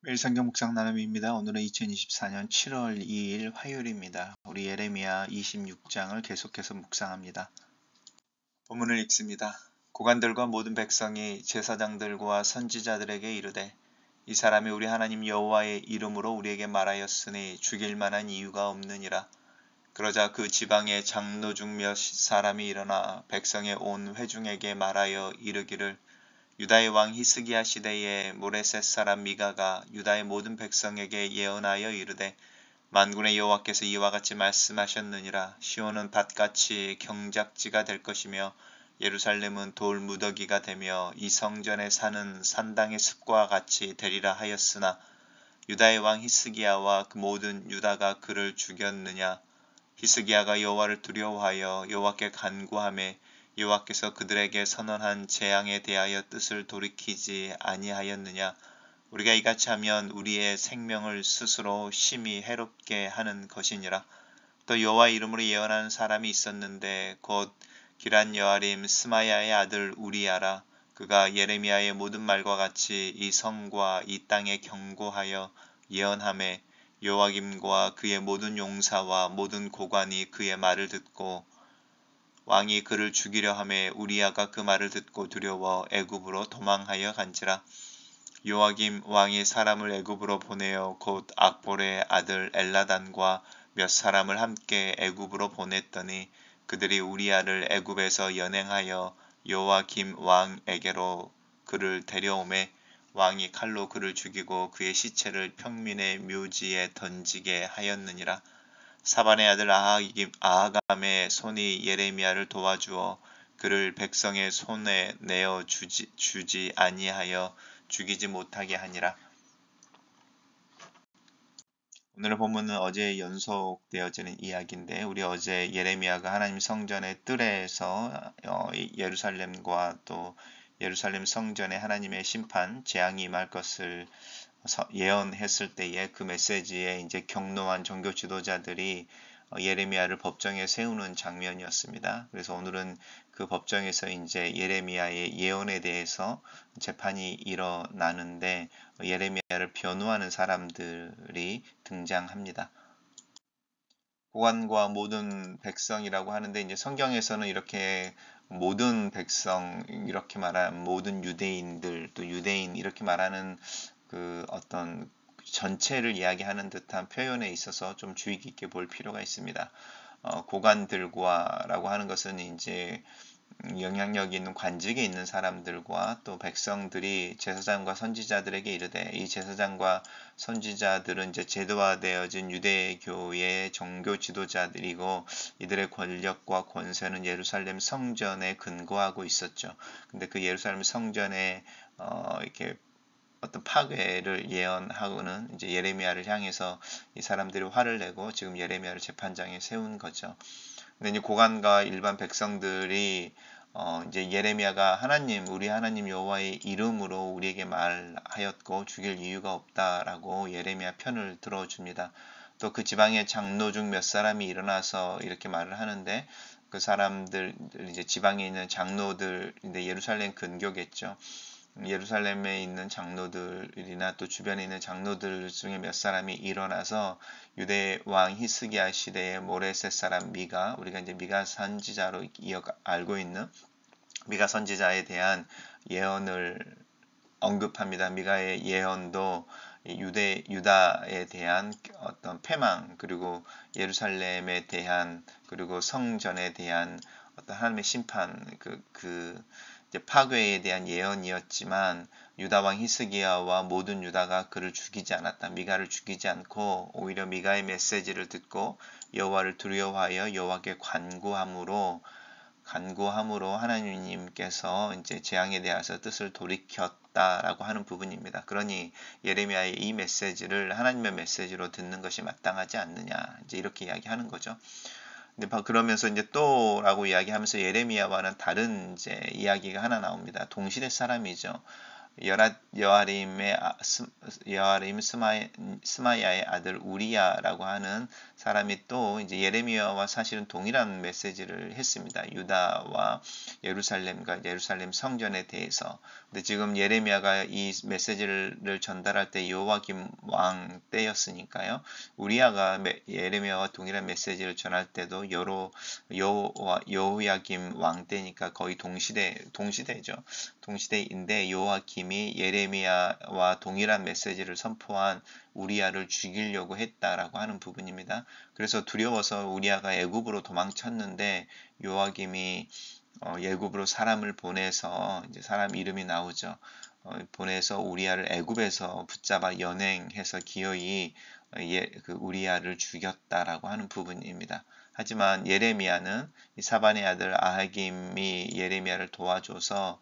매일 성경 묵상 나눔입니다. 오늘은 2024년 7월 2일 화요일입니다. 우리 예레미야 26장을 계속해서 묵상합니다. 본문을 읽습니다. 고관들과 모든 백성이 제사장들과 선지자들에게 이르되 이 사람이 우리 하나님 여호와의 이름으로 우리에게 말하였으니 죽일 만한 이유가 없느니라. 그러자 그 지방의 장로 중 몇 사람이 일어나 백성의 온 회중에게 말하여 이르기를 유다의 왕 히스기야 시대에 모레셋 사람 미가가 유다의 모든 백성에게 예언하여 이르되 만군의 여호와께서 이와 같이 말씀하셨느니라. 시온은 밭같이 경작지가 될 것이며 예루살렘은 돌무더기가 되며 이 성전에 사는 산당의 습과 같이 되리라 하였으나 유다의 왕 히스기야와 그 모든 유다가 그를 죽였느냐. 히스기야가 여호와를 두려워하여 여호와께 간구하매 여호와께서 그들에게 선언한 재앙에 대하여 뜻을 돌이키지 아니하였느냐. 우리가 이같이 하면 우리의 생명을 스스로 심히 해롭게 하는 것이니라. 또 여호와 이름으로 예언하는 사람이 있었는데 곧 기란 여아림 스마야의 아들 우리야라. 그가 예레미야의 모든 말과 같이 이 성과 이 땅에 경고하여 예언하매 요아김과 그의 모든 용사와 모든 고관이 그의 말을 듣고 왕이 그를 죽이려 하매 우리야가 그 말을 듣고 두려워 애굽으로 도망하여 간지라. 요아김 왕이 사람을 애굽으로 보내어 곧 악볼의 아들 엘라단과 몇 사람을 함께 애굽으로 보냈더니 그들이 우리야를 애굽에서 연행하여 요아김 왕에게로 그를 데려오매 왕이 칼로 그를 죽이고 그의 시체를 평민의 묘지에 던지게 하였느니라. 사반의 아들 아하감의 손이 예레미야를 도와주어 그를 백성의 손에 내어 주지 아니하여 죽이지 못하게 하니라. 오늘의 본문은 어제 연속되어지는 이야기인데 우리 어제 예레미야가 하나님 성전의 뜰에서 예루살렘과 또 예루살렘 성전에 하나님의 심판, 재앙이 임할 것을 예언했을 때에 그 메시지에 이제 경노한 종교 지도자들이 예레미야를 법정에 세우는 장면이었습니다. 그래서 오늘은 그 법정에서 이제 예레미야의 예언에 대해서 재판이 일어나는데 예레미야를 변호하는 사람들이 등장합니다. 고관과 모든 백성이라고 하는데 이제 성경에서는 이렇게 모든 백성 이렇게 말하는 모든 유대인들 또 유대인 이렇게 말하는 그 어떤 전체를 이야기하는 듯한 표현에 있어서 좀 주의 깊게 볼 필요가 있습니다. 고관들과라고 하는 것은 이제 영향력 있는 관직에 있는 사람들과 또 백성들이 제사장과 선지자들에게 이르되 이 제사장과 선지자들은 이제 제도화되어진 유대교의 종교 지도자들이고 이들의 권력과 권세는 예루살렘 성전에 근거하고 있었죠. 근데 그 예루살렘 성전에 이렇게 어떤 파괴를 예언하고는 이제 예레미야를 향해서 이 사람들이 화를 내고 지금 예레미야를 재판장에 세운 거죠. 근데 이제 고관과 일반 백성들이 이제 예레미야가 하나님, 우리 하나님 여호와의 이름으로 우리에게 말하였고 죽일 이유가 없다라고 예레미야 편을 들어줍니다. 또 그 지방의 장로 중 몇 사람이 일어나서 이렇게 말을 하는데 그 사람들 이제 지방에 있는 장로들인데 예루살렘 근교겠죠. 예루살렘에 있는 장로들이나 또 주변에 있는 장로들 중에 몇 사람이 일어나서 유대 왕 히스기야 시대의 모레셋 사람 미가 우리가 이제 미가 선지자로 알고 있는 미가 선지자에 대한 예언을 언급합니다. 미가의 예언도 유다에 대한 어떤 패망 그리고 예루살렘에 대한 그리고 성전에 대한 어떤 하나님의 심판 이제 파괴에 대한 예언이었지만 유다 왕 히스기야와 모든 유다가 그를 죽이지 않았다. 미가를 죽이지 않고 오히려 미가의 메시지를 듣고 여호와를 두려워하여 여호와께 간구함으로 하나님께서 이제 재앙에 대해서 뜻을 돌이켰다라고 하는 부분입니다. 그러니 예레미야의 이 메시지를 하나님의 메시지로 듣는 것이 마땅하지 않느냐 이제 이렇게 이야기하는 거죠. 근데 그러면서 이제 또라고 이야기하면서 예레미야와는 다른 이제 이야기가 하나 나옵니다. 동시대 사람이죠. 여아림 스마야의 아들 우리야라고 하는 사람이 또 이제 예레미야와 사실은 동일한 메시지를 했습니다. 유다와 예루살렘 성전에 대해서. 근데 지금 예레미야가 이 메시지를 전달할 때 여호와김 왕 때였으니까요. 우리야가 예레미야와 동일한 메시지를 전할 때도 여호야김 왕 때니까 거의 동시대죠. 동시대인데 여호와김이 예레미야와 동일한 메시지를 선포한 우리야를 죽이려고 했다라고 하는 부분입니다. 그래서 두려워서 우리야가 애굽으로 도망쳤는데 여호와김이 애굽으로 사람을 보내서 이제 사람 이름이 나오죠. 보내서 우리야를 애굽에서 붙잡아 연행해서 기어이 그 우리야를 죽였다라고 하는 부분입니다. 하지만 예레미야는 이 사반의 아들 아하김이 예레미야를 도와줘서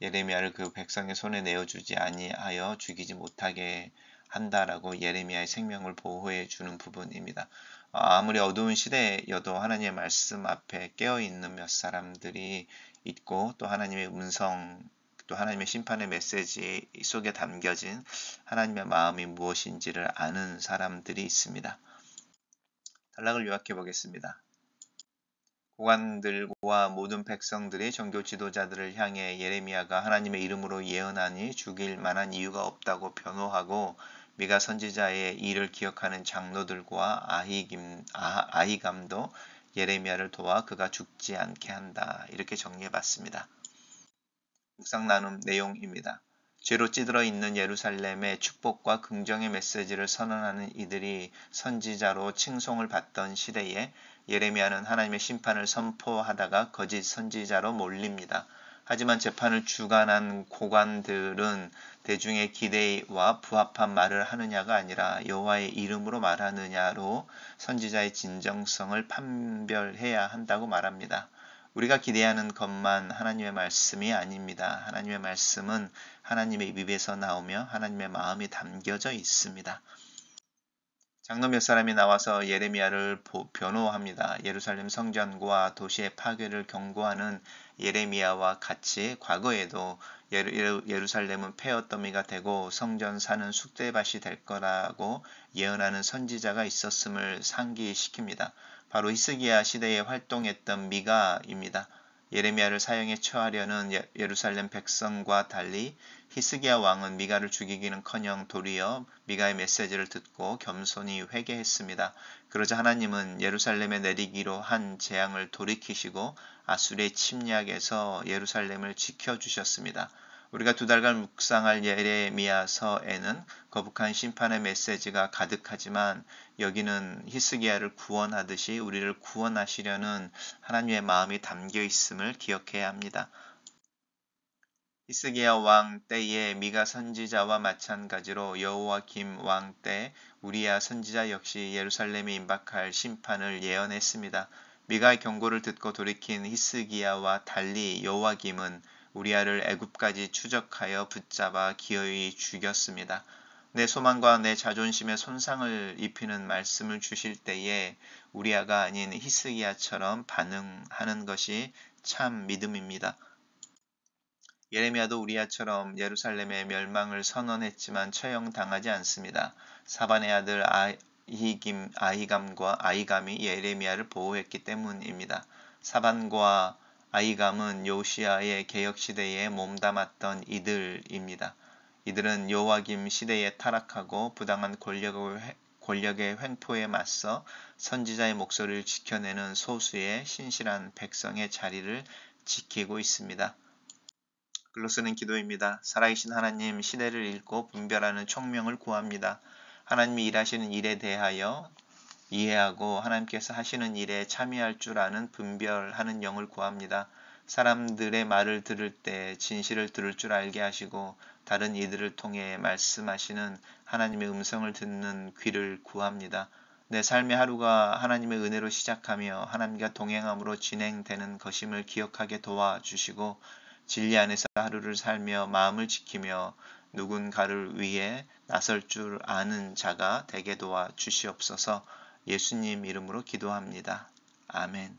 예레미야를 그 백성의 손에 내어주지 아니하여 죽이지 못하게 한다라고 예레미야의 생명을 보호해 주는 부분입니다. 아무리 어두운 시대여도 하나님의 말씀 앞에 깨어있는 몇 사람들이 있고 또 하나님의 음성 또 하나님의 심판의 메시지 속에 담겨진 하나님의 마음이 무엇인지를 아는 사람들이 있습니다. 단락을 요약해 보겠습니다. 고관들과 모든 백성들이 종교 지도자들을 향해 예레미야가 하나님의 이름으로 예언하니 죽일 만한 이유가 없다고 변호하고 미가 선지자의 일을 기억하는 장로들과 아히감도 예레미야를 도와 그가 죽지 않게 한다. 이렇게 정리해 봤습니다. 묵상 나눔 내용입니다. 죄로 찌들어 있는 예루살렘의 축복과 긍정의 메시지를 선언하는 이들이 선지자로 칭송을 받던 시대에 예레미야는 하나님의 심판을 선포하다가 거짓 선지자로 몰립니다. 하지만 재판을 주관한 고관들은 대중의 기대와 부합한 말을 하느냐가 아니라 여호와의 이름으로 말하느냐로 선지자의 진정성을 판별해야 한다고 말합니다. 우리가 기대하는 것만 하나님의 말씀이 아닙니다. 하나님의 말씀은 하나님의 입에서 나오며 하나님의 마음이 담겨져 있습니다. 장로 몇 사람이 나와서 예레미야를 변호합니다. 예루살렘 성전과 도시의 파괴를 경고하는 예레미야와 같이 과거에도 예루살렘은 폐허더미가 되고 성전 사는 쑥대밭이 될 거라고 예언하는 선지자가 있었음을 상기시킵니다. 바로 히스기야 시대에 활동했던 미가입니다. 예레미야를 사형에 처하려는 예루살렘 백성과 달리 히스기야 왕은 미가를 죽이기는커녕 도리어 미가의 메시지를 듣고 겸손히 회개했습니다. 그러자 하나님은 예루살렘에 내리기로 한 재앙을 돌이키시고 아수르의 침략에서 예루살렘을 지켜주셨습니다. 우리가 2달간 묵상할 예레미야서에는 거북한 심판의 메시지가 가득하지만 여기는 히스기야를 구원하듯이 우리를 구원하시려는 하나님의 마음이 담겨 있음을 기억해야 합니다. 히스기야 왕 때의 미가 선지자와 마찬가지로 여호와김 왕 때 우리야 선지자 역시 예루살렘에 임박할 심판을 예언했습니다. 미가의 경고를 듣고 돌이킨 히스기야와 달리 여호와김은 우리야를 애굽까지 추적하여 붙잡아 기어이 죽였습니다. 내 소망과 내 자존심에 손상을 입히는 말씀을 주실 때에 우리야가 아닌 히스기야처럼 반응하는 것이 참 믿음입니다. 예레미야도 우리야처럼 예루살렘의 멸망을 선언했지만 처형당하지 않습니다. 사반의 아들 아히감이 예레미야를 보호했기 때문입니다. 사반과 아히감은 요시야의 개혁시대에 몸담았던 이들입니다. 이들은 여호와김 시대에 타락하고 부당한 권력의 횡포에 맞서 선지자의 목소리를 지켜내는 소수의 신실한 백성의 자리를 지키고 있습니다. 글로 쓰는 기도입니다. 살아계신 하나님, 시대를 읽고 분별하는 총명을 구합니다. 하나님이 일하시는 일에 대하여 이해하고 하나님께서 하시는 일에 참여할 줄 아는 분별하는 영을 구합니다. 사람들의 말을 들을 때 진실을 들을 줄 알게 하시고 다른 이들을 통해 말씀하시는 하나님의 음성을 듣는 귀를 구합니다. 내 삶의 하루가 하나님의 은혜로 시작하며 하나님과 동행함으로 진행되는 것임을 기억하게 도와주시고 진리 안에서 하루를 살며 마음을 지키며 누군가를 위해 나설 줄 아는 자가 되게 도와주시옵소서. 예수님 이름으로 기도합니다. 아멘.